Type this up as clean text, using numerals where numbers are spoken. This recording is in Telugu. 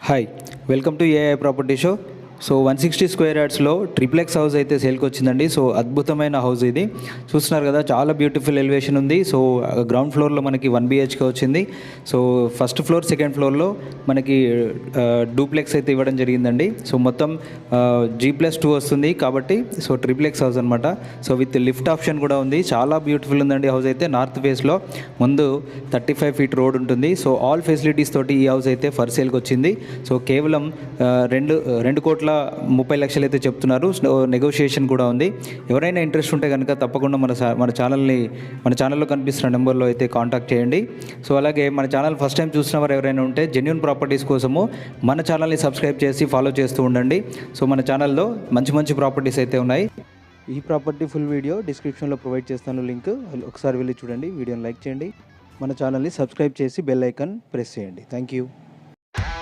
Hi, welcome to AI property show. So 160 square యార్డ్స్లో ట్రిప్లెక్స్ హౌస్ అయితే సేల్కి వచ్చిందండి. సో అద్భుతమైన హౌస్ ఇది చూస్తున్నారు కదా, చాలా బ్యూటిఫుల్ ఎలివేషన్ ఉంది. సో గ్రౌండ్ ఫ్లోర్లో మనకి 1 BHK వచ్చింది. సో ఫస్ట్ ఫ్లోర్ సెకండ్ ఫ్లోర్లో మనకి డూప్లెక్స్ అయితే ఇవ్వడం జరిగిందండి. సో మొత్తం G+2 వస్తుంది కాబట్టి సో ట్రిప్లెక్స్ హౌస్ అనమాట. సో విత్ లిఫ్ట్ ఆప్షన్ కూడా ఉంది. చాలా బ్యూటిఫుల్ ఉందండి హౌస్ అయితే. నార్త్ ఫేస్లో ముందు 35 ఫీట్ రోడ్ ఉంటుంది. సో ఆల్ ఫెసిలిటీస్ తోటి ఈ హౌస్ అయితే ఫర్ సేల్కి వచ్చింది. సో కేవలం 2,30,00,000 అయితే చెప్తున్నారు. నెగోషియేషన్ కూడా ఉంది. ఎవరైనా ఇంట్రెస్ట్ ఉంటే కనుక తప్పకుండా మన ఛానల్లో కనిపిస్తున్న నెంబర్లో అయితే కాంటాక్ట్ చేయండి. సో అలాగే మన ఛానల్ ఫస్ట్ టైం చూసిన వారు ఎవరైనా ఉంటే జెన్యూన్ ప్రాపర్టీస్ కోసము మన ఛానల్ని సబ్స్క్రైబ్ చేసి ఫాలో చేస్తూ ఉండండి. సో మన ఛానల్లో మంచి ప్రాపర్టీస్ అయితే ఉన్నాయి. ఈ ప్రాపర్టీ ఫుల్ వీడియో డిస్క్రిప్షన్లో ప్రొవైడ్ చేస్తాను లింక్, ఒకసారి వెళ్ళి చూడండి. వీడియోని లైక్ చేయండి, మన ఛానల్ని సబ్స్క్రైబ్ చేసి బెల్ ఐకాన్ ప్రెస్ చేయండి. Thank you.